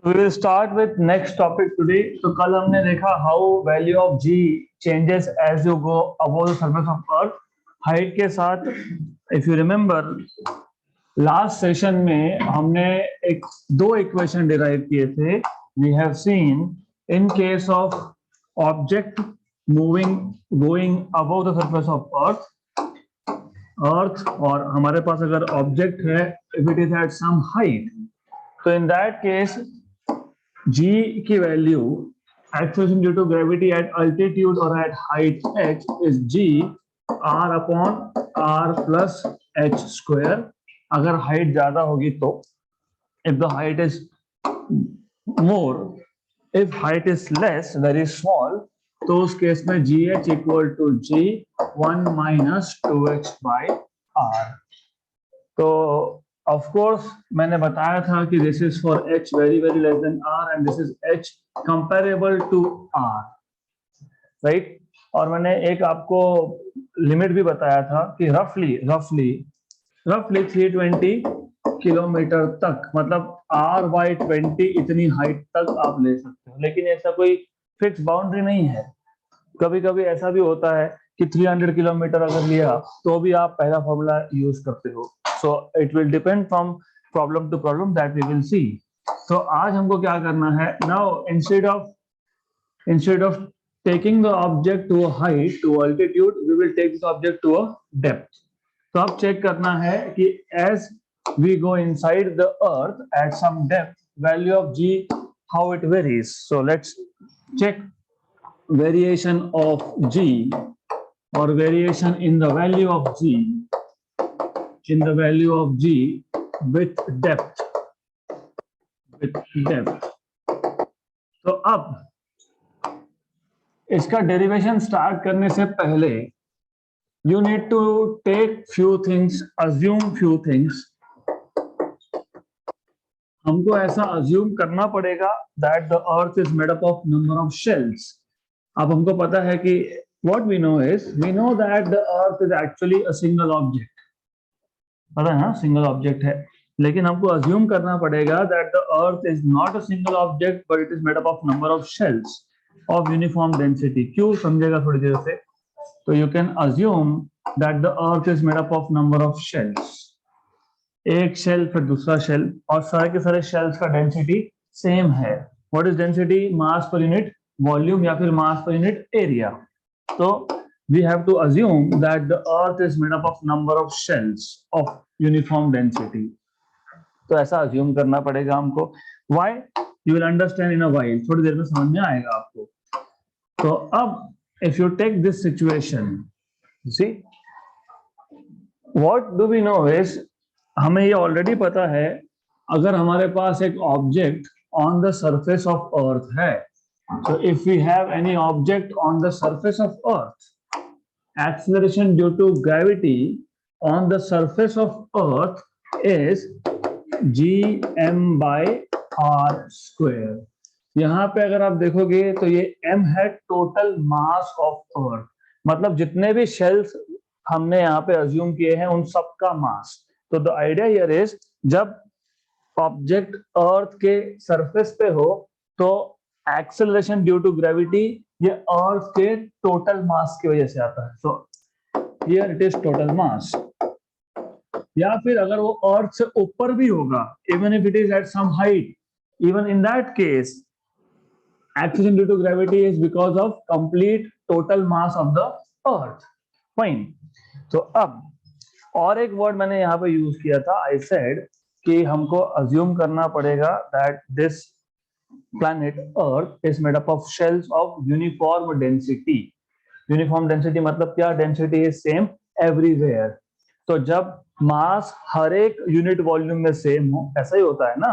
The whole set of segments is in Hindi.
We will start with next topic today. तो कल हमने देखा how value of g changes as you go above the surface of earth height के साथ. If you remember last session में हमने एक दो equation derive किए थे. We have seen in case of object going above the surface of earth और हमारे पास अगर object है if it is at some height, तो in that case g की value acceleration due to gravity at altitude or at height h is g r upon r plus h square. अगर हाइट ज्यादा होगी तो if the height is more, if height is less, very small, तो उस केस में gh equal to g 1 minus 2h by r. तो of course मैंने बताया था कि this is for h very very less than r and this is h comparable to r, right? और मैंने एक आपको लिमिट भी बताया था कि roughly 320 किलोमीटर तक, मतलब r/20 इतनी हाइट तक आप ले सकते हो, लेकिन ऐसा कोई फिक्स बाउंड्री नहीं है. कभी कभी ऐसा भी होता है कि 300 किलोमीटर अगर लिया तो भी आप पहला फॉर्मूला यूज करते हो. So it will depend from problem to problem that we will see. तो आज हमको क्या करना है? Now instead of taking the object to a height, to altitude, we will take the object to a depth. तो अब चेक करना है कि as we go inside the earth at some depth, value of g, how it varies. So let's check variation of g or variation in the value of g. In the value of g with depth. तो अब इसका डेरिवेशन स्टार्ट करने से पहले you need to take few things, assume few things. हमको ऐसा assume करना पड़ेगा that the earth is made up of number of shells. अब हमको पता है कि what we know that the earth is actually a single object. पता है ना, सिंगल ऑब्जेक्ट है, लेकिन हमको अज्यूम करना पड़ेगा that the earth is not a single object but it is made up of number of shells of uniform density. क्यों समझेगा थोड़ी देर से. तो you can assume that the earth is made up of number of shells. एक शेल फिर दूसरा शेल, और सारे के सारे शेल्स का डेंसिटी सेम है. What is density? Mass per unit volume या फिर मास पर यूनिट एरिया. तो we have to assume that the earth is made up of number of shells of uniform density. तो ऐसा assume करना पड़ेगा हमको. Why? You will understand in a while. थोड़ी देर में समझ में आएगा आपको. तो अब if you take this situation, you see, what do we know is, हमें ये already पता है, अगर हमारे पास एक object on the surface of earth है, so if we have any object on the surface of earth, acceleration due to gravity on the surface of earth is gm by r square. यहाँ पे अगर आप देखोगे तो ये m है टोटल मास ऑफ अर्थ, मतलब जितने भी शेल्स हमने यहाँ पे अज्यूम किए हैं उन सब का मास. तो द आइडिया हियर इज, जब ऑब्जेक्ट अर्थ के सरफेस पे हो तो एक्सेलरेशन ड्यू टू ग्रेविटी ये अर्थ के टोटल मास की वजह से आता है. So here it is total mass. या फिर अगर वो अर्थ से ऊपर भी होगा, even if it is at some height, even in that case acceleration due to gravity is because of complete total mass of the earth. Fine. तो अब और एक वर्ड मैंने यहाँ पे यूज किया था, आई सेड कि हमको अज्यूम करना पड़ेगा that this planet Earth is made up of shells of uniform density. Uniform density मतलब क्या? Density is same everywhere. तो जब मास हर एक यूनिट वॉल्यूम में सेम हो, ऐसा ही होता है ना,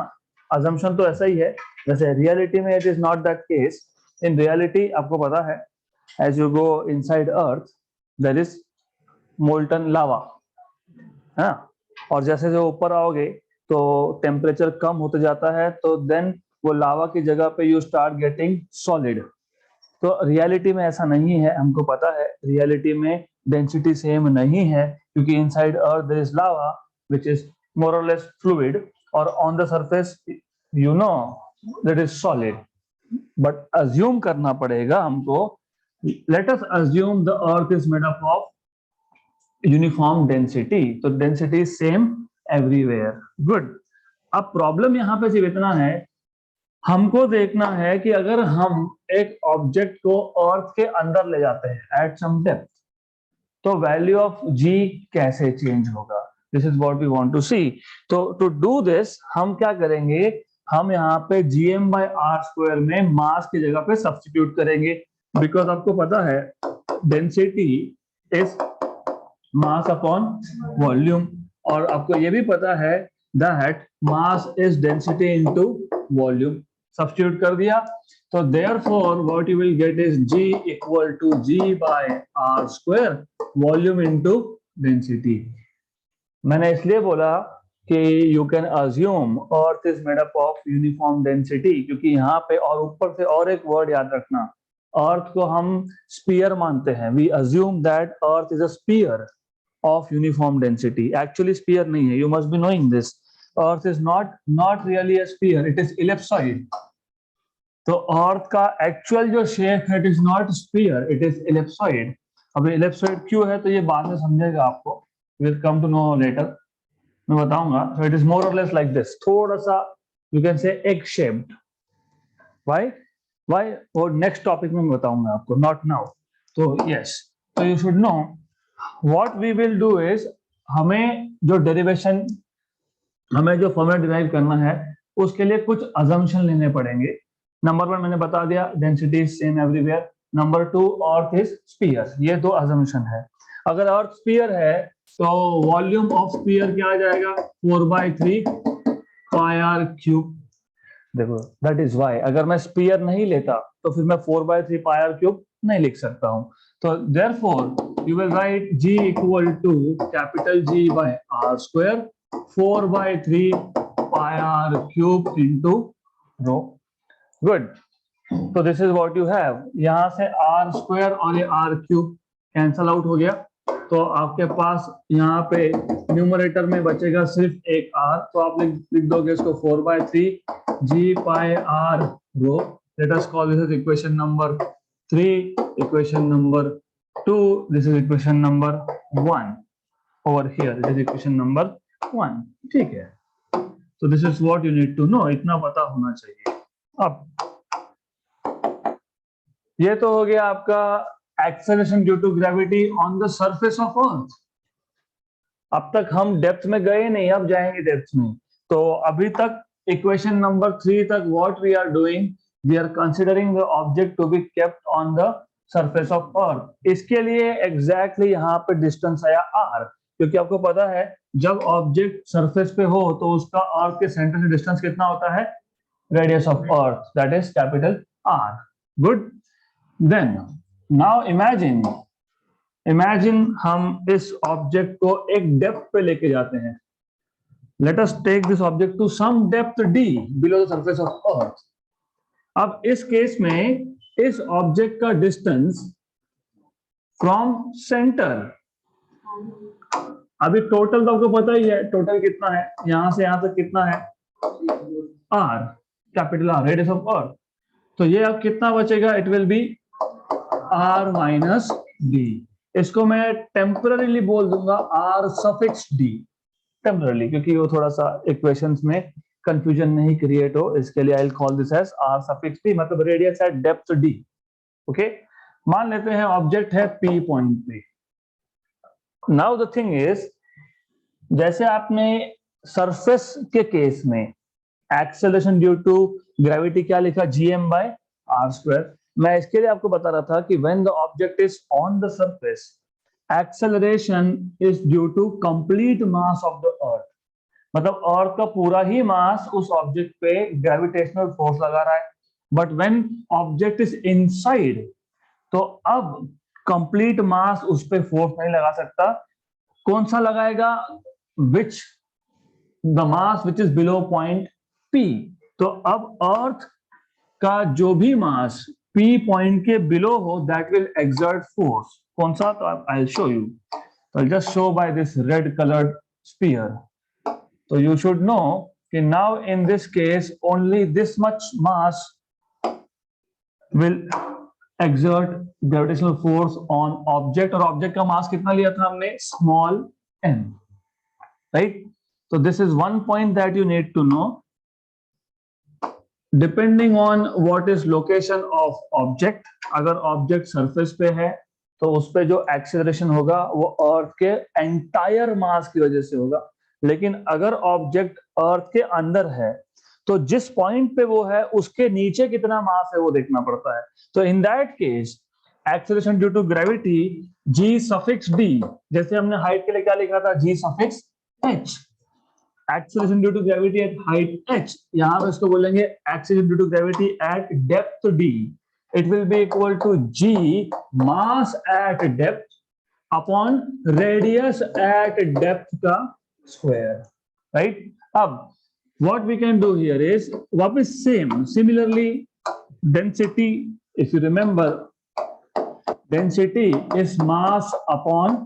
assumption तो ऐसा ही है. वैसे रियलिटी में it is not that case. In reality आपको पता है, as you go inside Earth there is molten lava, हाँ, और जैसे जो ऊपर आओगे तो टेम्परेचर कम होते जाता है, तो देन वो लावा की जगह पे यू स्टार्ट गेटिंग सॉलिड. तो रियलिटी में ऐसा नहीं है, हमको पता है रियलिटी में डेंसिटी सेम नहीं है, क्योंकि inside earth there is lava which is more or less fluid, और on the surface you know that is solid, but assume करना पड़ेगा हमको. Let us assume the earth is made up of uniform density, तो density is same everywhere. Good. अब प्रॉब्लम यहाँ पे सिर्फ इतना है, हमको देखना है कि अगर हम एक ऑब्जेक्ट को अर्थ के अंदर ले जाते हैं एट सम डेप्थ, तो वैल्यू ऑफ जी कैसे चेंज होगा. This is what we want to see. तो टू डू दिस हम क्या करेंगे, हम यहाँ पे gm by r स्क्वायर में मास की जगह पे सब्स्टिट्यूट करेंगे, बिकॉज आपको पता है density is mass upon volume, और आपको ये भी पता है that mass is density into volume. Substitute कर दिया, तो therefore what you will get is g equal to g by r square volume into density. मैंने इसलिए बोला कि you can assume earth is made up of uniform density, क्योंकि यहाँ पे और ऊपर से और एक वर्ड याद रखना, अर्थ को हम स्पीयर मानते हैं. we assume that earth is a sphere of uniform density. Actually sphere नहीं है, you must be knowing this. Earth is not really a sphere, it is ellipsoid. तो अर्थ का एक्चुअल जो शेप है it is not sphere, it is ellipsoid. अब इलिप्सॉइड क्यों है तो ये बाद में समझेगा आपको, will come to know later, मैं बताऊंगा. So it is more or less like this, थोड़ा सा you can say egg shaped. Why वो नेक्स्ट टॉपिक में मैं बताऊंगा आपको, नॉट नाउ. तो यस, तो you should know what we will do is, हमें जो डेरिवेशन, हमें जो फॉर्मूला डिराइव करना है उसके लिए कुछ अजम्पशन लेने पड़ेंगे. नंबर 1 मैंने बता दिया, density is same everywhere. Number 2, earth is sphere. ये दो अजम्पशन है. अगर अर्थ स्फीयर है तो वॉल्यूम ऑफ स्फीयर क्या आ जाएगा, 4/3 पाई आर क्यूब. देखो दैट इज वाई, अगर मैं स्फीयर नहीं लेता तो फिर मैं 4/3 पाई आर क्यूब नहीं लिख सकता हूं. तो therefore you will write g equal to capital G by r square 4/3 pi r cube into rho. Good. तो this is what you have. यहां से r स्क्वायर और ये r क्यूब कैंसल आउट हो गया, तो आपके पास यहाँ पे न्यूमरेटर में बचेगा सिर्फ एक r, तो आप लिख दोगे इसको 4/3 g pi r rho. Let us call this is equation number 3, equation number 2, this is equation number 1. Over here this is equation number 1. ठीक है, तो this is what you need to know, इतना पता होना चाहिए. अब ये तो हो गया आपका acceleration due to gravity on the surface of earth. अब तक हम डेप्थ में गए नहीं, अब जाएंगे डेप्थ में. तो अभी तक इक्वेशन नंबर 3 तक what we are doing, we are considering the object to be kept on the surface of earth. इसके लिए एग्जैक्टली यहाँ पे डिस्टेंस आया r, क्योंकि आपको पता है जब ऑब्जेक्ट सरफेस पे हो तो उसका अर्थ के सेंटर से डिस्टेंस कितना होता है, radius of earth, that is capital R. Good. Then now imagine हम इस ऑब्जेक्ट को एक डेप्थ पे लेके जाते हैं. Let us take this object to some depth d below the surface of earth. अब इस केस में इस ऑब्जेक्ट का डिस्टेंस फ्रॉम सेंटर, अभी टोटल तो आपको पता ही है, टोटल कितना है, यहां से यहां तक कितना है, r, capital R, radius of earth. तो ये अब कितना बचेगा, it will B r minus d. इसको मैं टेम्पररीली बोल दूंगा r सफिक्स d, टेम्पररीली, क्योंकि वो थोड़ा सा इक्वेशंस में कंफ्यूजन नहीं क्रिएट हो, इसके लिए I will call this as r suffix d, मतलब radius at depth d. Okay, मान लेते हैं ऑब्जेक्ट है p पॉइंट पे. नाउ द थिंग इज, जैसे आपने सरफेस के केस में एक्सेलरेशन ड्यू टू ग्रेविटी क्या लिखा, gm by r स्क्वायर. मैं इसके लिए आपको बता रहा था कि when the object is on the surface, acceleration is due to complete mass of the earth. मतलब अर्थ का पूरा ही मास उस ऑब्जेक्ट पे ग्रेविटेशनल फोर्स लगा रहा है. But when object is inside, तो अब कंप्लीट मास उस पे फोर्स नहीं लगा सकता. कौन सा लगाएगा, which the mass which is below point P. तो अब अर्थ का जो भी मास P पॉइंट के बिलो हो, दैट विल एक्सर्ट फोर्स. कौन सा, तो आई विल शो यू. तो I just show by this red coloured sphere. तो यू शुड नो कि now in this case only this much mass will exert gravitational force on object, और ऑब्जेक्ट का मास कितना लिया था हमने, small m, right? So this is one point that you need to know. Depending on what is location of object, अगर ऑब्जेक्ट सरफेस पे है तो उस पे जो एक्सेलरेशन होगा वो अर्थ के एंटायर मास की वजह से होगा, लेकिन अगर ऑब्जेक्ट अर्थ के अंदर है तो जिस पॉइंट पे वो है उसके नीचे कितना मास है वो देखना पड़ता है। तो in that case acceleration due to gravity g suffix d, जैसे हमने हाइट के लिए क्या लिखा था, g suffix h, acceleration due to gravity at height h, यहां पे इसको बोलेंगे acceleration due to gravity at depth d, it will be equal to g mass at depth upon radius at depth का स्क्वायर, राइट? अब what we can do here is वापस same, similarly density, if you remember, density is mass upon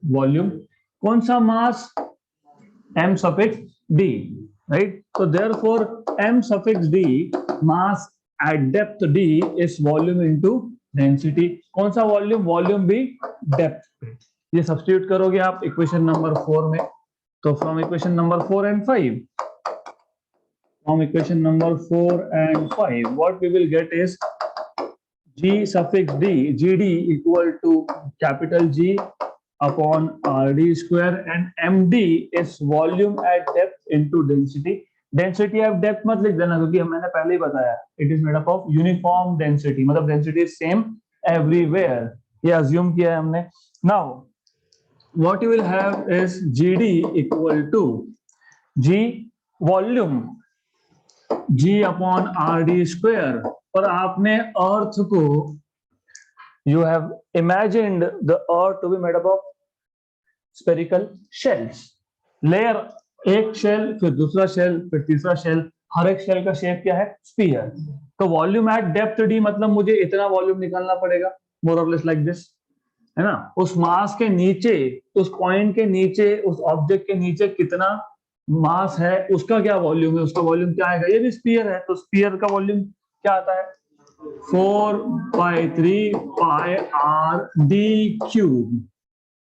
volume. कौन सा mass? m suffix d, right? So therefore m suffix d, mass at depth d is volume into density. कौन सा volume? Volume भी depth. ये substitute करोगे आप equation number 4 में, तो from equation number 4 and 5, from equation number 4 and 5, what we will get is g suffix d, gd equal to capital G upon rd square, and md is volume at depth into density. Density at depth मत लिख देना क्योंकि मैंने पहले ही बताया it is made up of uniform density, मतलब density is same everywhere, ये assume किया है हमने. Now what you will have is gd equal to g volume g upon rd square, और आपने अर्थ को, you have imagined the earth to be made up of spherical shells, layer, एक शेल फिर दूसरा शेल फिर तीसरा शेल, हर एक शेल का शेप क्या है, स्फीयर. तो वॉल्यूम एट डेप्थ d मतलब मुझे इतना वॉल्यूम निकालना पड़ेगा, मोर और लेस लाइक दिस, है ना? उस मास के नीचे, उस पॉइंट के नीचे, उस ऑब्जेक्ट के नीचे कितना मास है, उसका क्या वॉल्यूम है, उसका वॉल्यूम क्या आएगा, ये भी स्फीयर है तो स्फीयर का वॉल्यूम क्या आता है, 4/3 pi R D cube,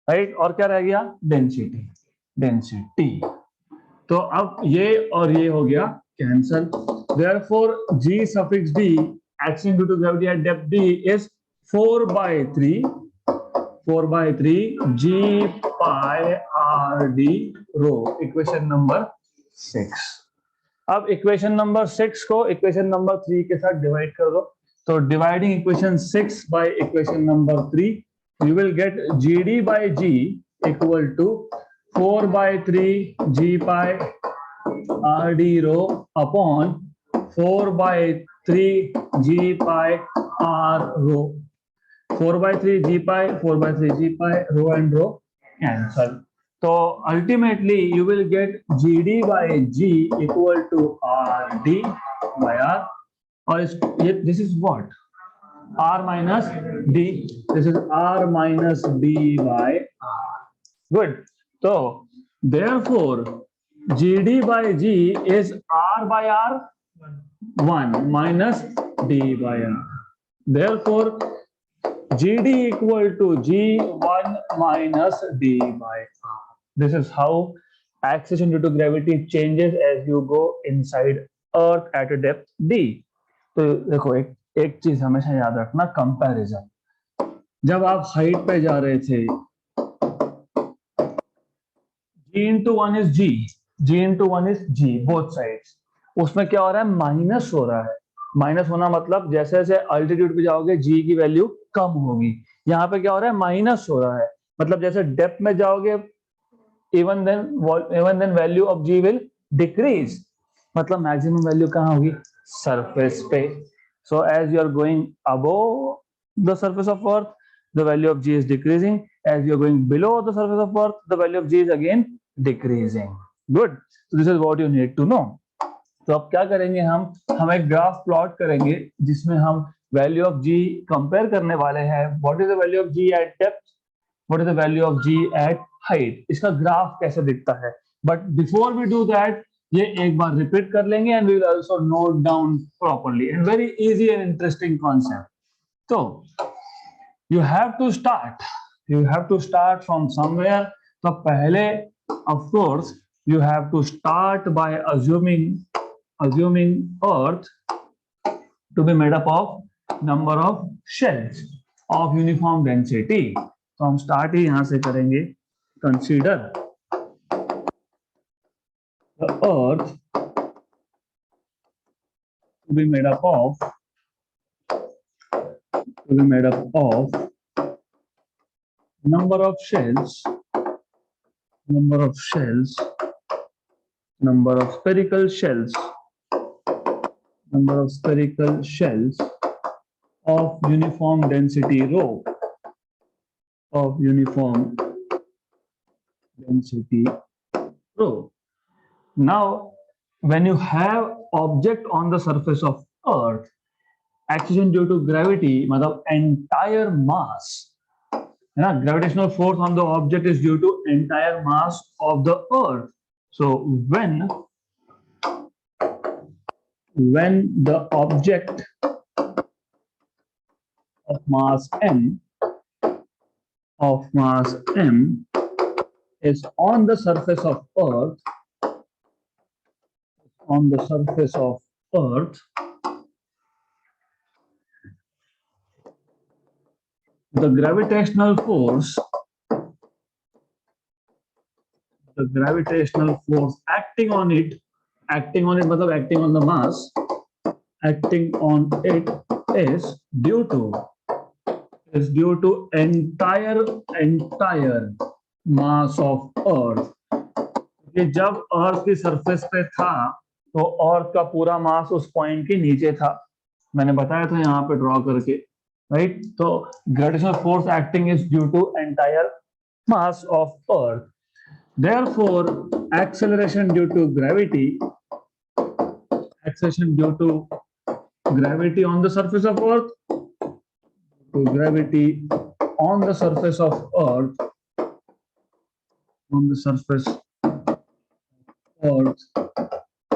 right? और क्या रह गया, डेंसिटी, डेंसिटी. तो अब ये और ये हो गया cancel, therefore g suffix d acting due to gravity at depth d is 4/3 g pi r d rho, equation number 6. अब इक्वेशन नंबर 6 को इक्वेशन नंबर 3 के साथ डिवाइड कर दो, तो dividing equation 6 by equation number 3 you will get gd by g equal to 4/3 g pi r d rho upon 4/3 g pi r rho. 4/3 g pi, 4/3 g pi, rho and rho cancel. So ultimately you will get gd by g equal to rd by r, or this is what, r minus d, this is r minus d by r. Good. So therefore gd by g is r by r 1 minus d by r. Therefore gd equal to g1 minus d by r. This is how acceleration due to gravity changes as you go inside earth at a depth d. तो देखो एक चीज हमेशा याद रखना, कंपैरिजन. जब आप हाइट पे जा रहे थे, g into 1 is g, g into 1 is g, both sides. उसमें क्या हो रहा है, माइनस हो रहा है. माइनस होना मतलब जैसे जैसे अल्टीट्यूड पे जाओगे g की वैल्यू कम होगी. यहाँ पे क्या हो रहा है, माइनस हो रहा है, मतलब जैसे डेप्थ में जाओगे even then value of g will decrease, मतलब मैक्सिमम वैल्यू कहाँ होगी, सरफेस पे. So as you are going above the surface of earth, the value of g is decreasing. As you are going below the surface of earth, the value of g is again decreasing. Good. So this is what you need to know. तो अब क्या करेंगे, हम एक ग्राफ प्लॉट करेंगे जिसमें हम वैल्यू ऑफ g कंपेयर करने वाले हैं. What is the value of g at depth, what is the value of g at height, इसका ग्राफ कैसे दिखता है. But before we do that, ये एक बार रिपीट कर लेंगे and we will also note down properly and very easy and interesting concept. तो you have to start from somewhere. तो पहले of course you have to start by assuming earth to be made up of number of shells of uniform density. तो हम start ही यहां से करेंगे. Consider the earth to be made up of number of shells, number of spherical shells of uniform density rho, Now, when you have object on the surface of earth, acceleration due to gravity, मतलब entire mass, है ना, gravitational force on the object is due to entire mass of the earth. So when the object of mass m is on the surface of earth, the gravitational force acting on it मतलब acting on the mass, acting on it is due to entire mass of earth. कि जब अर्थ की सरफेस पे था तो अर्थ का पूरा मास उस पॉइंट के नीचे था, मैंने बताया था यहाँ पे ड्रॉ करके, राइट. तो gravitational force acting is due to entire mass of earth. Therefore, acceleration due to gravity on the surface of earth,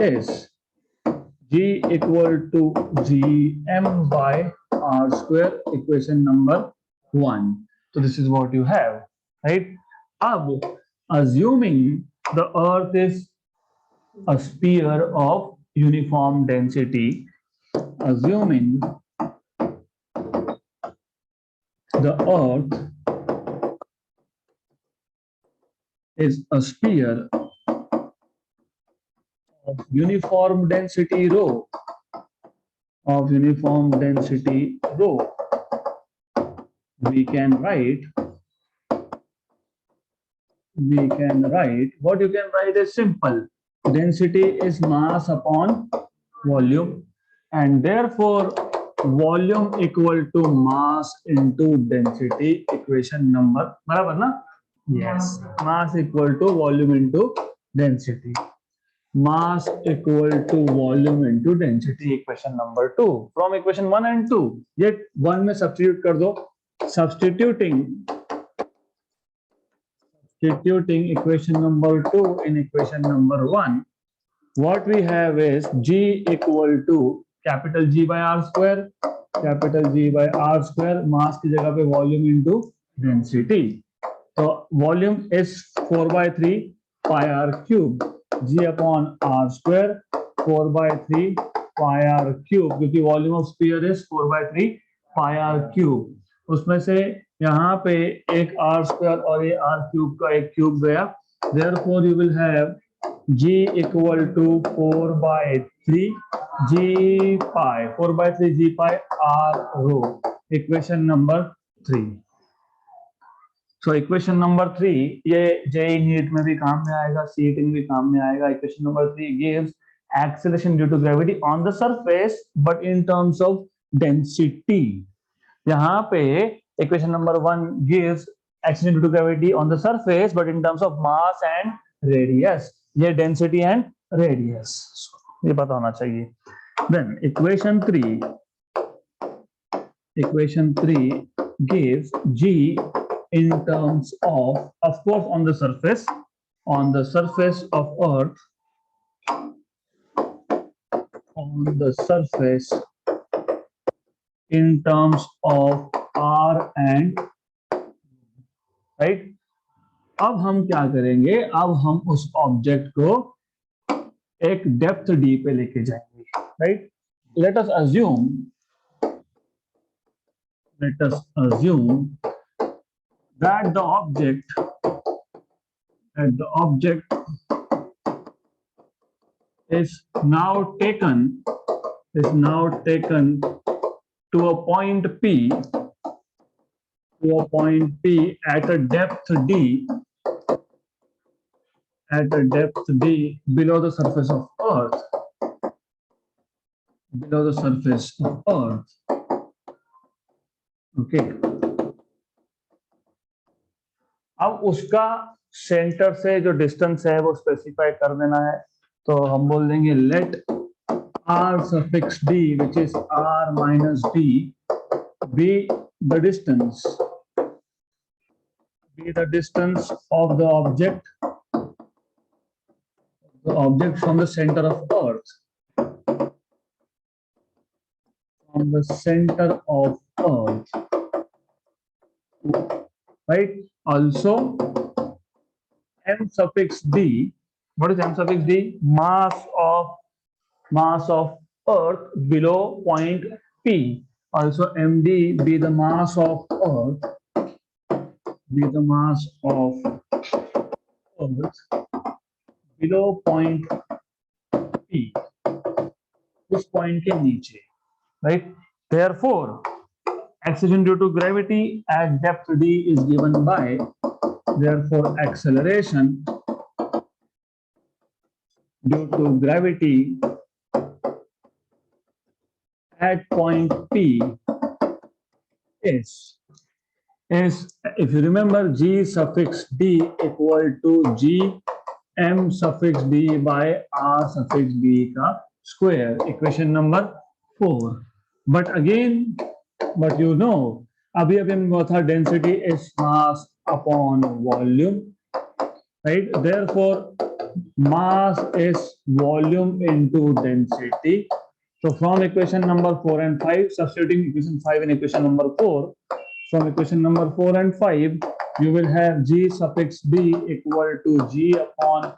is G equal to Gm by R square, equation number 1. So this is what you have, right? Ab, assuming the earth is a sphere of uniform density, assuming the earth is a sphere of uniform density rho, we can write what you can write is simple. Density is mass upon volume, and therefore volume equal to mass into density, equation number, बराबर ना? Yes, mass equal to volume into density. Mass equal to volume into density, equation number 2. From equation 1 and 2, yet 1 में substitute कर दो. Substituting equation number 2 in equation number 1, what we have is G equal to capital G by R square, mass की जगह पे volume into density. So volume is 4/3 pi r cube, G upon R square, 4/3 pi r cube, क्योंकि volume of sphere is 4/3 pi r cube. उसमें से यहाँ पे एक r square और ये r cube का एक cube गया. Therefore you will have G equal to 4/3 G pi, 4/3 G pi r rho, equation number 3. So equation number 3, ये JEE NEET में भी काम में आएगा, CET में भी काम में आएगा. Equation number 3 gives acceleration due to gravity on the surface, but in terms of density. यहाँ पे equation number 1 gives acceleration due to gravity on the surface, but in terms of mass and radius. ये density and radius. ये पता होना चाहिए. Then equation 3 gives G in terms of course, on the surface of earth, on the surface in terms of r and right. अब हम क्या करेंगे, अब हम उस ऑब्जेक्ट को एक डेप्थ डी पे लेके जाएंगे, right. Let us assume that the object is now taken to a point P at a depth D below the surface of Earth. Okay. अब उसका सेंटर से जो डिस्टेंस है वो स्पेसिफाई कर देना है. तो हम बोल देंगे late r suffix d, which is r minus d, be the distance of the object from the center of Earth. Right. Also, m suffix d. What is m suffix d? Mass of Earth below point P. Also, md be the mass of Earth. Below point P. उस point के नीचे. Right. Therefore, acceleration due to gravity at depth d is given by, therefore acceleration due to gravity at point P is, if you remember, g suffix d equal to g m suffix d by r suffix b का square, equation number 4. But again, but you know, अभी हमने था density is mass upon volume, right? Therefore, mass is volume into density. So from equation number 4 and 5, substituting equation 5 in equation number 4, from equation number 4 and 5, you will have g suffix d equal to g upon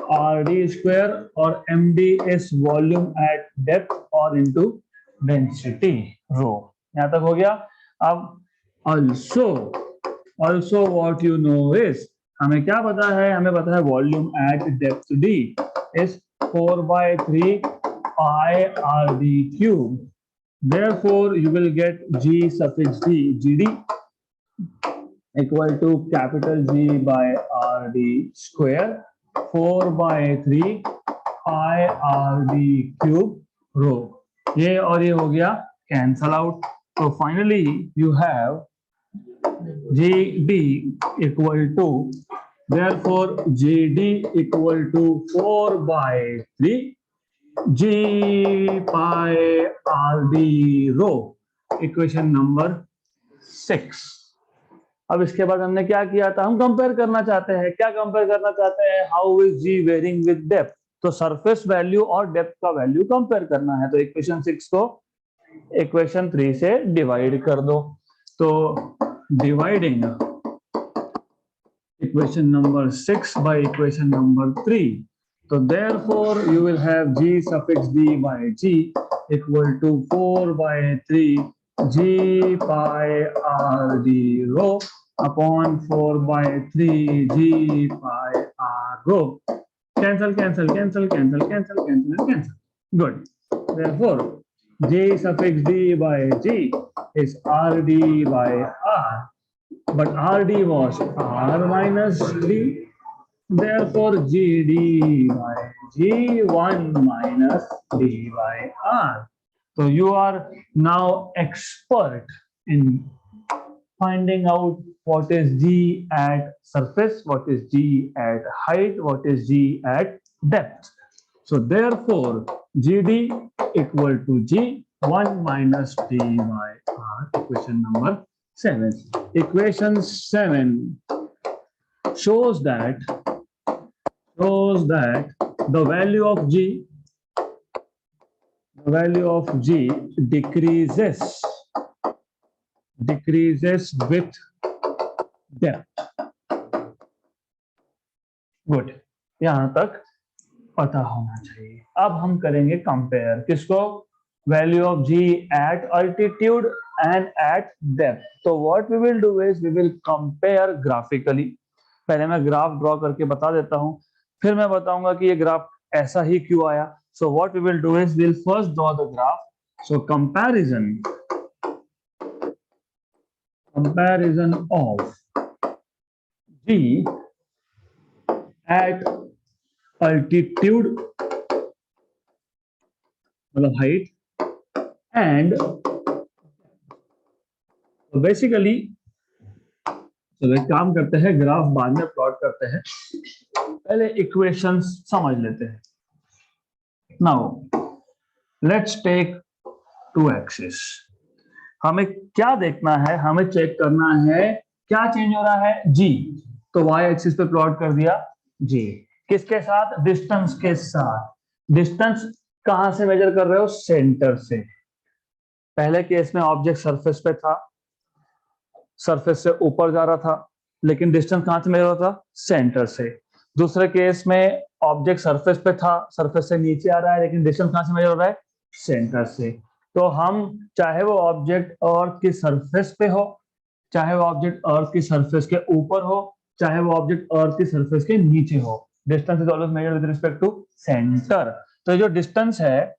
rd square, or md is volume at depth or into density rho. यहाँ तक हो गया. अब also what you know is, हमें क्या पता है, हमें पता है volume at depth d is 4/3 pi rd cube. Therefore, you will get g suffix d, gd, equal to capital G by rd square, 4/3 pi rd cube rho. ये और ये हो गया cancel out. So finally, you have gd equal to, therefore gd equal to 4/3 g pi rd rho, equation number 6. अब इसके बाद हमने क्या किया था, हम कंपेयर करना चाहते हैं. क्या कंपेयर करना चाहते हैं? How is g varying with depth. तो सरफेस वैल्यू और डेप्थ का वैल्यू कंपेयर करना है. तो इक्वेशन 6 को इक्वेशन 3 से डिवाइड कर दो. तो dividing equation number 6 by equation number 3. तो therefore you will have g suffix d by g equal to 4/3 g pi rd rho upon 4/3 g pi r rho. Cancel. Good. Therefore, g suffix d by g is rd by r, but rd was r minus d. Therefore, gd by g1 minus d by r. So you are now expert in finding out what is g at surface, what is g at height, what is g at depth. So therefore, gd equal to g1 minus d by r, equation number 7. Equation 7 shows that the value of g decreases with depth. Good, यहां तक पता होना चाहिए. अब हम करेंगे कंपेयर. किसको? Value of g at altitude and at depth. तो what we will do is we will compare graphically. पहले मैं ग्राफ ड्रॉ करके बता देता हूं, फिर मैं बताऊंगा कि ये ग्राफ ऐसा ही क्यों आया. So what we will do is we will first draw the graph. So comparison of g at altitude मतलब हाइट एंड बेसिकली चलो एक काम करते हैं, ग्राफ बाद में प्लॉट करते हैं, पहले इक्वेशंस समझ लेते हैं. Now let's take two axis. हमें क्या देखना है? हमें चेक करना है क्या चेंज हो रहा है? जी. तो वाई एक्सिस पे प्लॉट कर दिया जी. किसके साथ? डिस्टेंस के साथ. डिस्टेंस कहां से मेजर कर रहे हो? सेंटर से. पहले केस में ऑब्जेक्ट सरफेस पे था, सरफेस से ऊपर जा रहा था, लेकिन डिस्टेंस कहां से मेजर हो रहा था? सेंटर से. दूसरे केस में ऑब्जेक्ट सरफेस पे था, सरफेस से नीचे आ रहा है, लेकिन डिस्टेंस कहां से मेजर हो रहा है? सेंटर से. तो हम चाहे वो ऑब्जेक्ट अर्थ की सरफेस पे हो, चाहे वो ऑब्जेक्ट अर्थ की सरफेस के ऊपर हो, चाहे वो ऑब्जेक्ट अर्थ की सरफेस के नीचे हो, distance is always measured with respect to centre. तो जो डिस्टेंस है,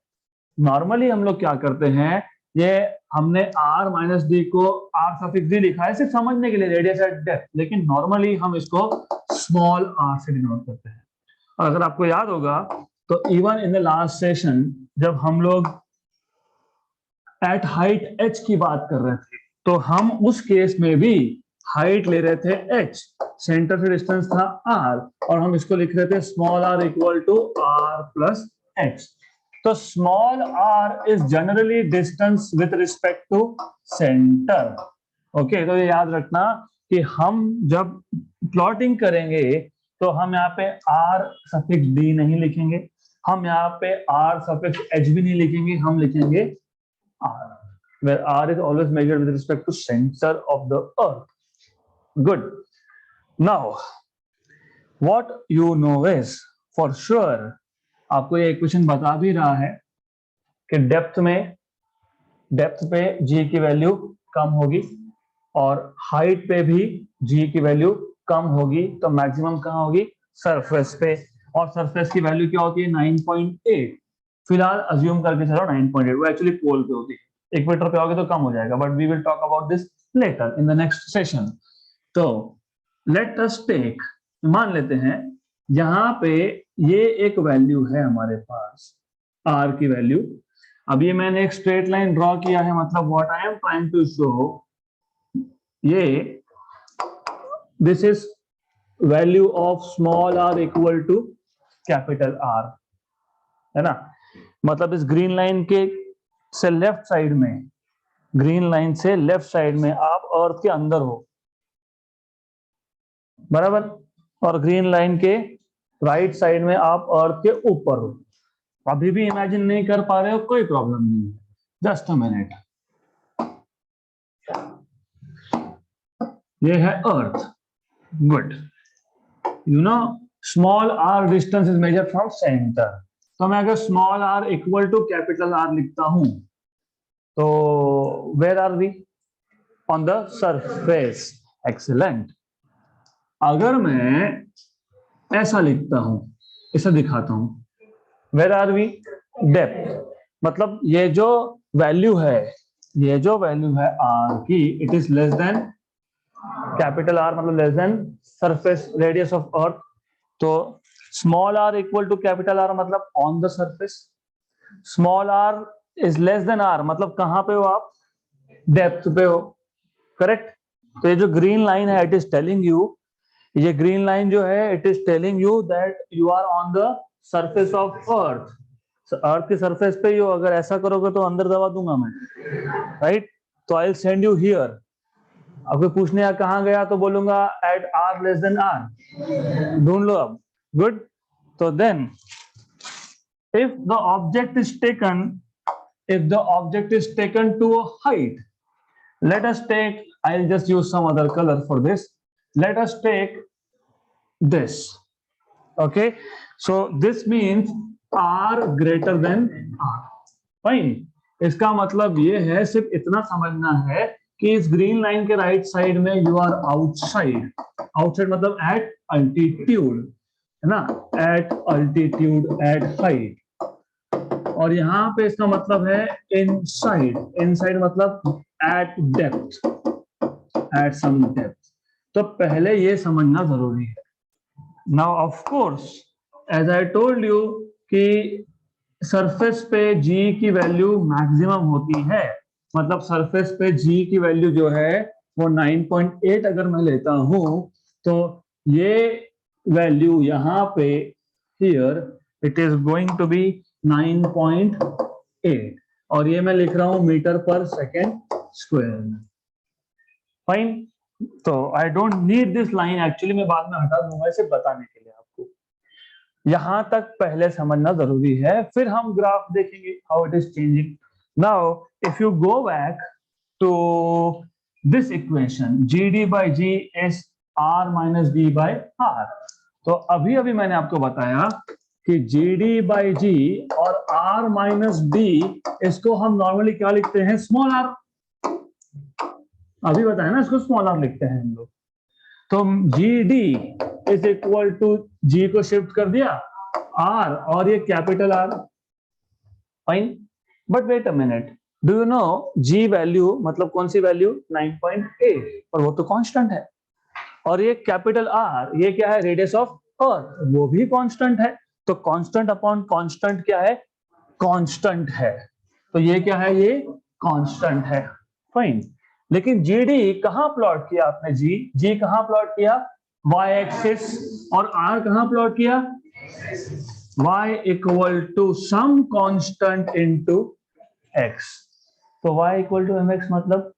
नॉर्मली हम लोग क्या करते हैं, ये हमने r माइनस डी को r सफिक्स डी लिखा है सिर्फ समझने के लिए, रेडियस एट डेप्थ, लेकिन नॉर्मली हम इसको स्मॉल r से डिनोट करते हैं. और अगर आपको याद होगा तो even in the last session जब हम लोग एट हाइट h की बात कर रहे थे, तो हम उस केस में भी हाइट ले रहे थे h, सेंटर से डिस्टेंस था r, और हम इसको लिख रहे थे small r equal to r plus x. तो small r is generally distance with respect to centre. Okay, तो ये याद रखना कि हम जब प्लॉटिंग करेंगे तो हम यहाँ पे r सफिक्स d नहीं लिखेंगे, हम यहाँ पे r सफिक्स h भी नहीं लिखेंगे, हम लिखेंगे r, where r is always measured with respect to center of the earth. Good. Now, what you know is for sure, आपको ये इक्वेशन बता भी रहा है कि डेप्थ पे g की वैल्यू कम होगी और हाइट पे भी g की वैल्यू कम होगी. तो मैक्सिमम कहाँ होगी? सरफेस पे. और सरफेस की वैल्यू क्या होती है? 9.8. फिलहाल अज्यूम करके चलो 9.8, वो एक्चुअली पोल पे होती है. इक्वेटर पे होगी तो कम हो जाएगा, but we will talk about this later in the next session. तो लेट अस टेक, मान लेते हैं यहाँ पे ये एक वैल्यू है हमारे पास, r की वैल्यू. अब ये मैंने एक स्ट्रेट लाइन ड्रॉ किया है, मतलब what I am trying to show, ये this is value of small r equal to capital R, है ना. मतलब इस ग्रीन लाइन के से लेफ्ट साइड में, ग्रीन लाइन से लेफ्ट साइड में आप अर्थ के अंदर हो, बराबर, और ग्रीन लाइन के राइट साइड में आप अर्थ के ऊपर हो. अभी भी इमेजिन नहीं कर पा रहे हो, कोई प्रॉब्लम नहीं है, जस्ट अ मिनट. ये है earth. Good. You know small r distance is measured from centre. तो मैं अगर small r equal to capital R लिखता हूं, तो where are we? On the surface. Excellent. अगर मैं ऐसा लिखता हूं, इसे दिखाता हूं, वेयर आर वी? डेप्थ. मतलब ये जो वैल्यू है r की, it is less than capital R, मतलब less than surface radius of earth. तो small r equal to capital R मतलब on the surface. Small r is less than r मतलब कहां पे हो आप? डेप्थ पे हो. करेक्ट. तो ये जो ग्रीन लाइन है, इट इज टेलिंग यू, ये ग्रीन लाइन जो है, it is telling you that you are on the surface of earth. Earth की सरफेस पे ही हो. अगर ऐसा करोगे तो अंदर दबा दूंगा मैं, राइट. तो I will send you here. अगर पूछने या कहां गया तो बोलूंगा at r less than r. ढूंढ लो अब. गुड. तो then if the object is taken to a height, let us take, I'll just use some other color for this. Let us take this. Okay, so this means r greater than r. Fine, इसका मतलब ये है, सिर्फ इतना समझना है कि इस ग्रीन लाइन के राइट साइड में यू आर आउटसाइड. आउटसाइड मतलब एट अल्टीट्यूड, है ना, एट अल्टीट्यूड, एट हाइट. और यहाँ पे इसका मतलब है इनसाइड. इनसाइड मतलब at depth, at some depth. तो पहले ये समझना जरूरी है. Now of course as I told you कि सरफेस पे g की वैल्यू मैक्सिमम होती है. मतलब सरफेस पे g की वैल्यू जो है वो 9.8 अगर मैं लेता हूं तो ये वैल्यू यहाँ पे here it is going to be 9.8 और ये मैं लिख रहा हूं मीटर पर सेकेंड स्क्वायर में. फाइन, तो I don't need this line, actually मैं बाद में हटा दूंगा इसे बताने के लिए. आपको यहां तक पहले समझना जरूरी है, फिर हम ग्राफ देखेंगे how it is changing. Now if you go back to this equation GD by G is R minus D by R. तो अभी अभी मैंने आपको बताया कि GD by G और R minus D, इसको हम नॉर्मली क्या लिखते हैं, स्मॉल r. अभी बताया ना, इसको स्मॉल r लिखते हैं हम लोग. तो GD is equal to G को शिफ्ट कर दिया R और ये capital R. Fine, but wait a minute, do you know G value मतलब कौन सी वैल्यू, 9.8, और वो तो कांस्टेंट है. और ये कैपिटल R ये क्या है, रेडियस ऑफ अर्थ, वो भी कांस्टेंट है. तो कांस्टेंट अपॉन कांस्टेंट क्या है, कांस्टेंट है. तो ये क्या है, ये कांस्टेंट है. फाइन, लेकिन GD कहां प्लॉट किया आपने, G कहां प्लॉट किया, y एक्सिस, और R कहां प्लॉट किया, y equal to some constant into x. तो y इक्वल टू mx मतलब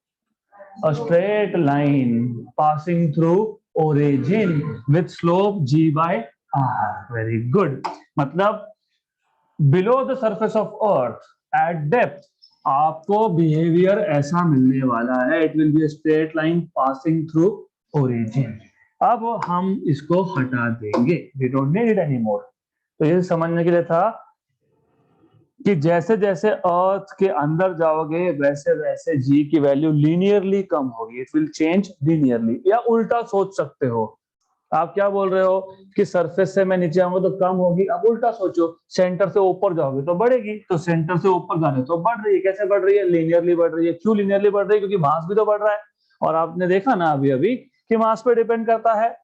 a straight line passing through origin with slope g by r. Very good. मतलब below the surface of earth at depth आपको बिहेवियर ऐसा मिलने वाला है. It will be straight line passing through origin. अब हम इसको हटा देंगे, we don't need it any more. तो ये समझने के लिए था कि जैसे जैसे अर्थ के अंदर जाओगे वैसे वैसे जी की वैल्यू लीनियरली कम होगी. It will change linearly. या उल्टा सोच सकते हो, आप क्या बोल रहे हो कि सरफेस से मैं नीचे आऊंगा तो कम होगी. अब उल्टा सोचो, सेंटर से ऊपर जाओगे तो बढ़ेगी. तो सेंटर से ऊपर जाने तो बढ़ रही है. कैसे बढ़ रही है, लीनियरली बढ़ रही है. क्यों लीनियरली बढ़ रही है, क्योंकि मास भी तो बढ़ रहा है. और आपने देखा ना अभी अभी कि मास पे डिपेंड करता है,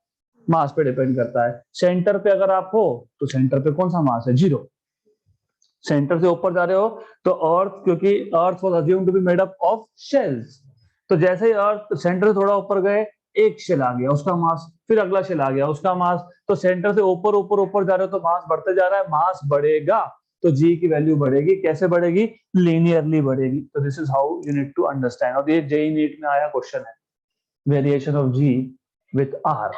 मास पे डिपेंड करता है. सेंटर पे अगर आप हो तो सेंटर पे कौन सा मास है, 0. सेंटर से ऊपर जा रहे हो तो अर्थ, क्योंकि earth was assumed to be made up of shells. तो जैसे ही अर्थ सेंटर से थोड़ा ऊपर गए, एक शेल आ गया उसका मास, फिर अगला शेल आ गया उसका मास. तो सेंटर से ऊपर ऊपर ऊपर जा रहे हो तो मास बढ़ते जा रहा है. मास बढ़ेगा तो जी की वैल्यू बढ़ेगी. कैसे बढ़ेगी, लीनियरली बढ़ेगी. तो this is how you need to understand. और ये जेईई नीट में आया क्वेश्चन है, variation of g with r.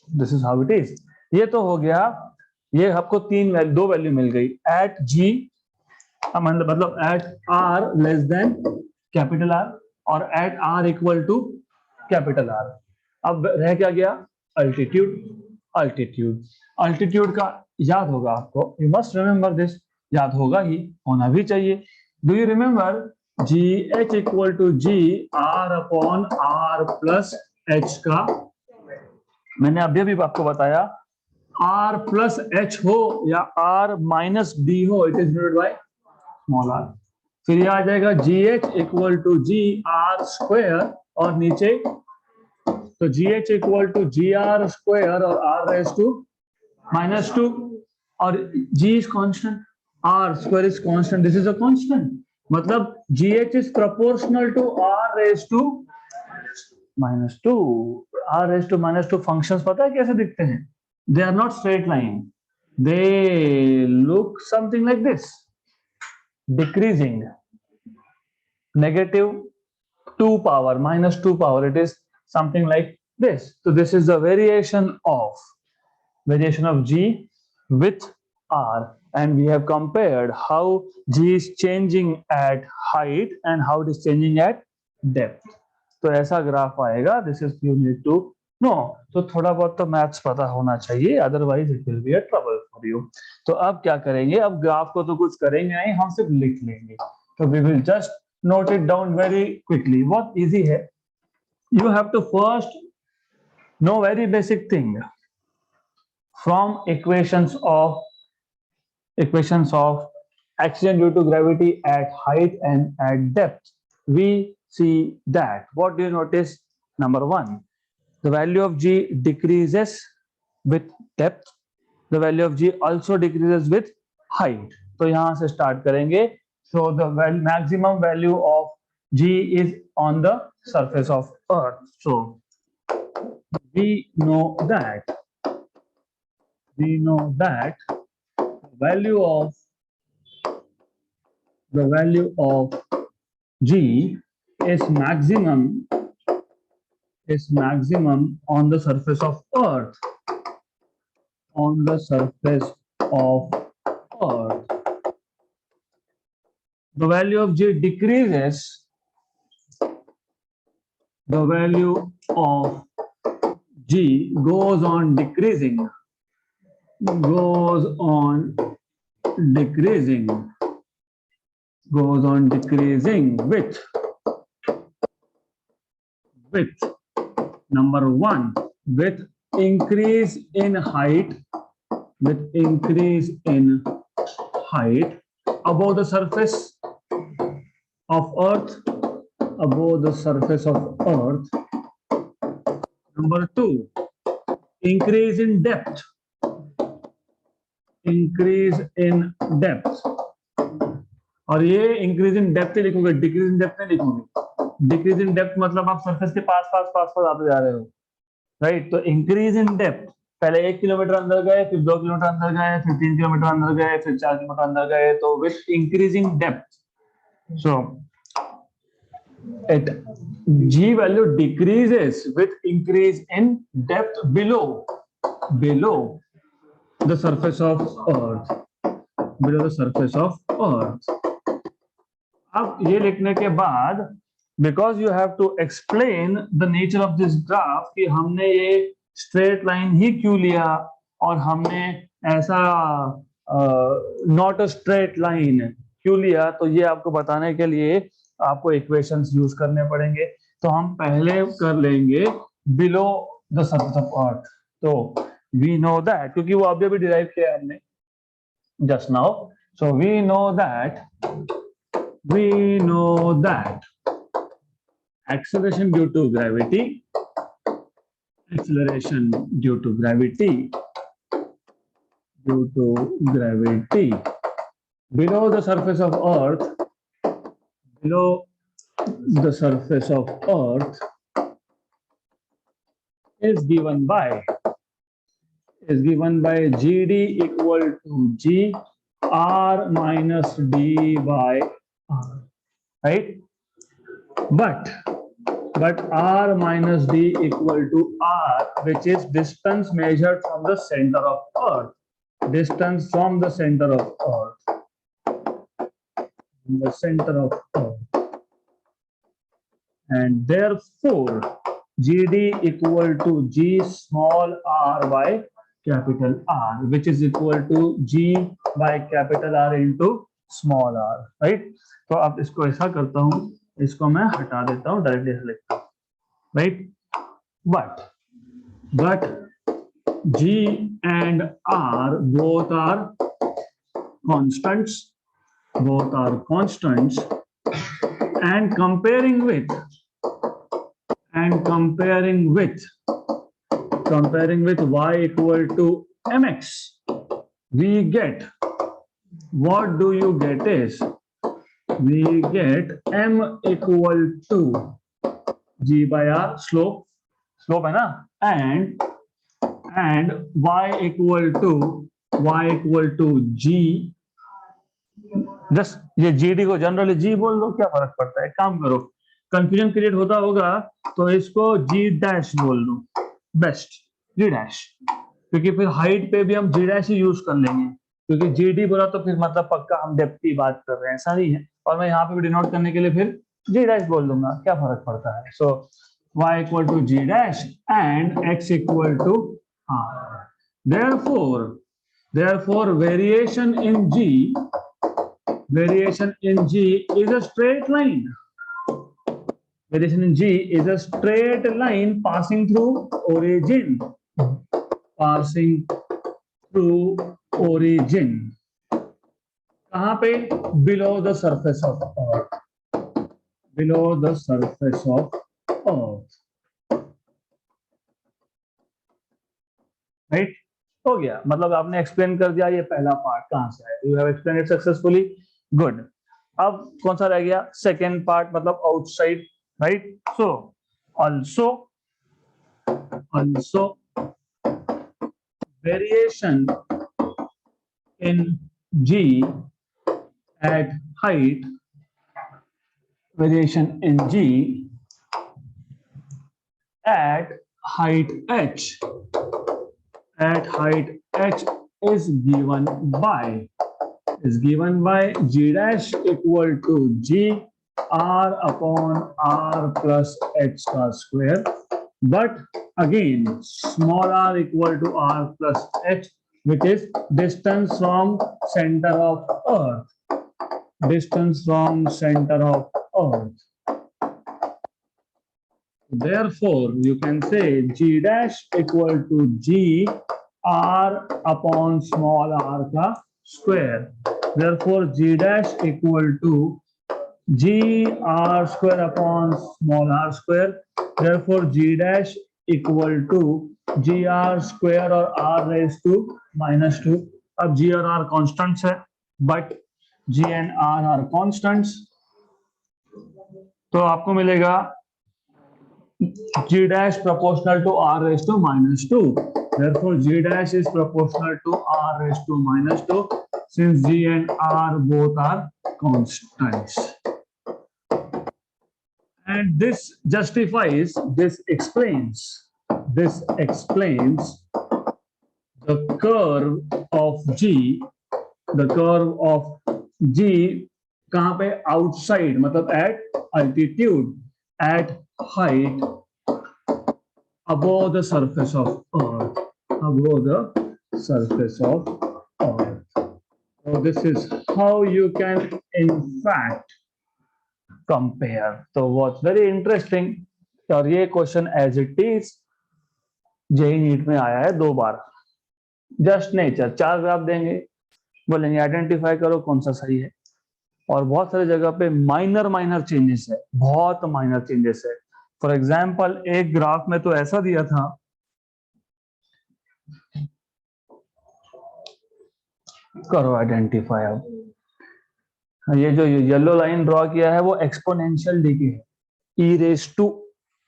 This is how it is. ये तो हो गया, ये आपको दो वैल्यू मिल गई. एट जी मतलब at r less than capital r और at r equal to capital r. अब रह क्या गया, अल्टीट्यूड. अल्टीट्यूड, अल्टीट्यूड का याद होगा आपको, यू मस्ट रिमेंबर दिस. याद होगा ही, होना भी चाहिए. Do you remember g h equal to g r upon r plus h का. मैंने अभी अभी आपको बताया R प्लस एच हो या R माइनस डी हो, it is divided by small r. फिर ये आ जाएगा g h equal to g r square और नीचे तो g h equal to g r square और r रेज टू -2 और g is constant, r square is constant. This is a constant. मतलब g h is proportional to r raise to -2. r raise to -2 functions पता है कैसे दिखते हैं? They are not straight line. They look something like this. Decreasing. -2 power, -2 power. It is something like this. So this is the variation of G with R. and we have compared how g is changing at height and how it is changing at depth. तो ऐसा ग्राफ आएगा. This is you need to know. तो थोड़ा बहुत तो मैथ्स पता होना चाहिए, otherwise it will be a trouble for you. तो अब क्या करेंगे, अब ग्राफ को तो कुछ करेंगे नहीं, हम सिर्फ लिख लेंगे. तो we will just note it down very quickly. बहुत इजी है. You have to first know very basic thing. From equations of action due to gravity at height and at depth, we see that what do you notice? Number one, the value of g decreases with depth. The value of g also decreases with height. तो यहां से स्टार्ट करेंगे. So the maximum value of g is on the surface of earth. So we know that the value of g is maximum on the surface of earth. The value of g decreases. The value of g goes on decreasing with number one, with increase in height above the surface of earth. Number two, increase in depth. और ये इंक्रीज इन डेप्थ लिखोगे, डिक्रीज इन डेप्थ नहीं लिखोगे. डिक्रीज इन डेप्थ मतलब आप सरफेस के पास आते जा रहे हो, राइट. तो इंक्रीज इन डेप्थ, पहले 1 किलोमीटर अंदर गए, फिर 2 किलोमीटर अंदर गए, फिर 3 किलोमीटर अंदर गए, फिर 4 किलोमीटर अंदर गए. तो with increasing depth, so it g value decreases with increase in depth below the surface of earth. अब ये लिखने के बाद, because you have to explain the nature of this graph, कि हमने ये straight line ही क्यों लिया और हमने ऐसा not a straight line क्यों लिया, तो ये आपको बताने के लिए आपको इक्वेशंस यूज करने पड़ेंगे. तो हम पहले कर लेंगे below the surface of earth. तो वी नो दैट, क्योंकि वो अभी डिराइव किया हमने just now. So we know that acceleration due to gravity below the surface of earth is given by GD equal to G R minus D by R, right? But R minus D equal to R, which is distance measured from the center of earth. And therefore GD equal to G small r by capital R, which is equal to G by capital R into small r, right? तो अब इसको ऐसा करता हूं, इसको मैं हटा देता हूं, डायरेक्टली ऐसे लिखता हूं, right? But G and R both are constants, and comparing with y equal to mx, we get, what do you get is, we get m equal to g by r, slope है ना, and y equal to g. Just ये GD को जनरली G बोल लो, क्या फर्क पड़ता है. काम करो, कंफ्यूजन क्रिएट होता होगा तो इसको G डैश बोल लो, बेस्ट G डैश, क्योंकि फिर हाइट पे भी हम G डैश ही यूज कर लेंगे, क्योंकि GD बोला तो फिर मतलब पक्का हम डेप्थ की बात कर रहे हैं, ऐसा नहीं है। और मैं यहाँ पे भी डिनोट करने के लिए फिर G डैश बोल दूंगा, क्या फर्क पड़ता है। So y equal to G dash and x equal to R। Therefore variation in G is a straight line. Variation in G is a straight line passing through origin. Passing through origin. कहाँ पे? Below the surface of Earth. Below the surface of Earth. Right? हो गया, मतलब आपने एक्सप्लेन कर दिया ये पहला पार्ट कहाँ से है। You have explain it successfully, good. अब कौन सा रह गया? सेकेंड पार्ट, मतलब outside, right. So also variation in G at height, variation in G at height h is given by G dash equal to G R upon R plus h का square, but again small r equal to R plus h, which is distance from center of Earth. Distance from center of Earth. Therefore, you can say G dash equal to G R upon small r का square. Therefore, G dash equal to G R square upon small r square. Therefore, G dash equal to G R square और R raised to -2. अब G और R constants है, but G and R are constants. तो आपको मिलेगा G dash proportional to R raised to -2. Therefore, G dash is proportional to R raised to -2 since G and R both are constants. And this justifies, this explains the curve of G. The curve of G कहाँ पे? Outside, मतलब at altitude, at height, above the surface of Earth. Above the surface of Earth. So this is how you can in fact compare. So what's very interesting, और ये question as it is JEE NEET में आया है 2 बार। जस्ट नेचर 4 ग्राफ देंगे, बोलेंगे आइडेंटिफाई करो कौन सा सही है, और बहुत सारी जगह पे माइनर चेंजेस है, बहुत माइनर चेंजेस है। फॉर एग्जाम्पल एक ग्राफ में तो ऐसा दिया था, करो आइडेंटिफाई। अब ये जो येलो लाइन ड्रॉ किया है वो एक्सपोनेंशियल डीके है, e raise to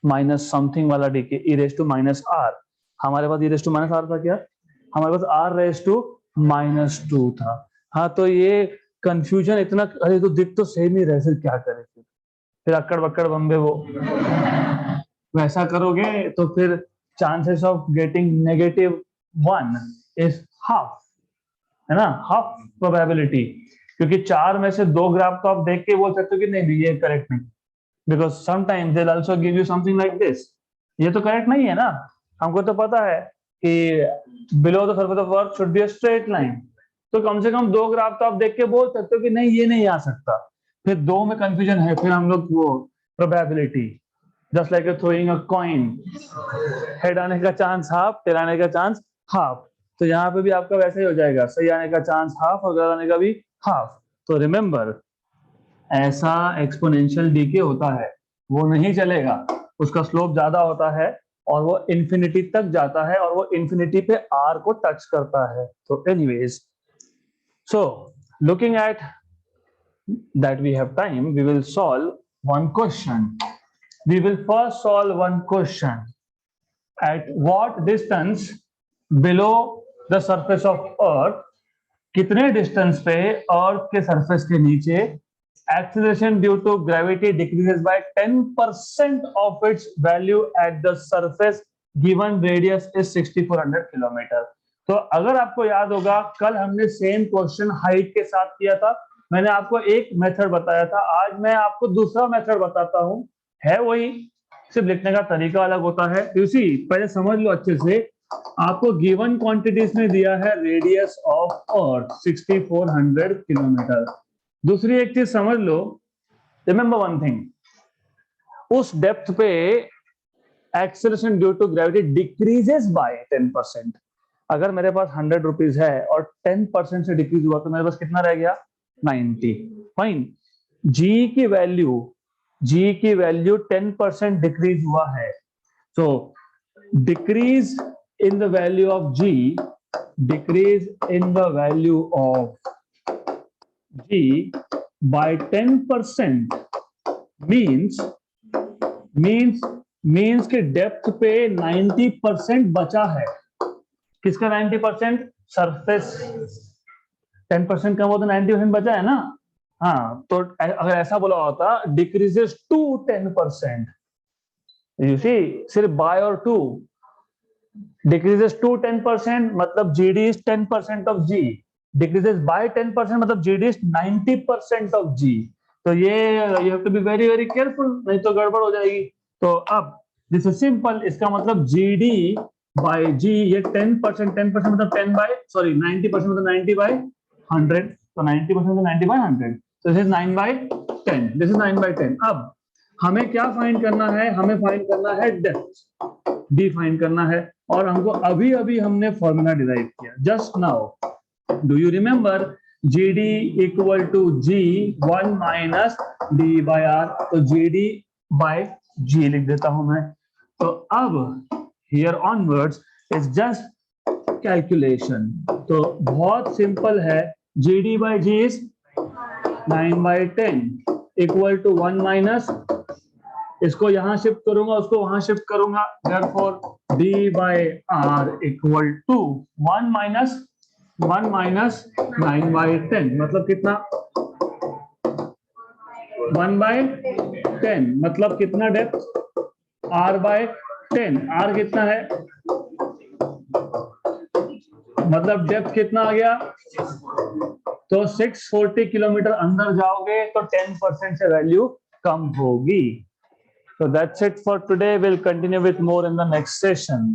minus something वाला decay, e raise to minus r. हमारे पास e raise to minus r था क्या? हमारे पास आर रेज टू -2 था। हाँ, तो ये कंफ्यूजन इतना, अरे तो दिख तो सेम ही रहे, फिर क्या करें? फिर अक्कड़ बक्कड़ बम्बे वो वैसा करोगे तो फिर chances of getting -1 is half, है ना, हाफ प्रोबेबिलिटी। क्योंकि 4 में से 2 ग्राफ तो आप देख के बोल सकते हो कि नहीं ये करेक्ट नहीं, because sometimes they will also give you something like this, ये तो करेक्ट नहीं है ना। हमको तो पता है कि below the surface of earth should be a straight line, तो कम से कम 2 ग्राफ तो आप देख के बोल सकते हो कि नहीं ये नहीं आ सकता। फिर 2 में कंफ्यूजन है, फिर हम लोग वो प्रोबेबिलिटी, जस्ट लाइक थ्रोइंग अ कॉइन, हेड आने का चांस हाफ, टेल आने का चांस हाफ। तो यहाँ पे भी आपका वैसे ही हो जाएगा, सही आने का चांस हाफ और गलत आने का भी हाफ। तो रिमेंबर, ऐसा एक्सपोनेंशियल डीके होता है, वो नहीं चलेगा, उसका स्लोप ज्यादा होता है और वो इंफिनिटी तक जाता है और वो इंफिनिटी पे आर को टच करता है। तो anyways, so looking at that we have time, we will solve one question. We will first solve one question. At what distance below the surface of Earth, कितने डिस्टेंस पे अर्थ के सरफेस के नीचे acceleration due to gravity decreases by 10% of its value at the surface given radius is 6400 kilometre. तो अगर आपको याद होगा कल हमने सेम क्वेश्चन हाइट के साथ किया था, मैंने आपको एक मेथड बताया था, आज मैं आपको दूसरा मेथड बताता हूं, है वही, सिर्फ लिखने का तरीका अलग होता है। इसी पहले समझ लो अच्छे से, आपको गिवन क्वांटिटीज में दिया है रेडियस ऑफ अर्थ 6400 किलोमीटर। दूसरी एक चीज समझ लो, रिमेंबर वन थिंग, उस डेप्थ पे acceleration due to gravity decreases by 10%। अगर मेरे पास 100 रुपीज है और 10% से डिक्रीज हुआ तो मेरे पास कितना रह गया, 90। फाइन, जी की वैल्यू 10% डिक्रीज हुआ है, तो decrease in the value of g, decrease in the value of g by 10% means के डेप्थ पे 90% बचा है। किसका 90%? सरफेस 10% कम हो तो 90% बचा है ना। हाँ, तो अगर ऐसा बोला होता डिक्रीजेस टू 10%, यू सी, सिर्फ बाय और टू, डिक्रीजेस टू 10% मतलब g d is 10% of g, decreases by 10% मतलब जीडी इज 90% ऑफ जी। तो ये you have to be very very careful, नहीं तो गड़बड़ हो जाएगी। तो अब दिस इज सिंपल, इसका मतलब जीडी बाय जी, ये 10%, 10% मतलब 10 बाय, सॉरी 90% मतलब 90 बाय 100, तो 90% तो 90 बाय 100, तो this is 9 by 10, this is 9 by 10। अब हमें क्या फाइंड करना है, हमें फाइंड करना है डेप्थ, डी फाइंड करना है, और हमको अभी अभी हमने फॉर्मूला डिराइव किया just now. Do you remember GD equal to G 1 minus d by r, तो GD बाय G लिख देता हूं मैं। तो अब here onwards is just calculation, तो बहुत सिंपल है, GD by G is 9 by 10 equal to 1 minus, इसको यहां शिफ्ट करूंगा, उसको वहां शिफ्ट करूंगा, therefore D by R equal to 1 minus 9 by 10 मतलब कितना, 1 बाय 10 मतलब कितना डेप्थ, R बाय 10, R कितना है, मतलब डेप्थ कितना आ गया, तो 640 किलोमीटर अंदर जाओगे तो 10% से वैल्यू कम होगी। So that's it for today. We'll continue with more in the next session.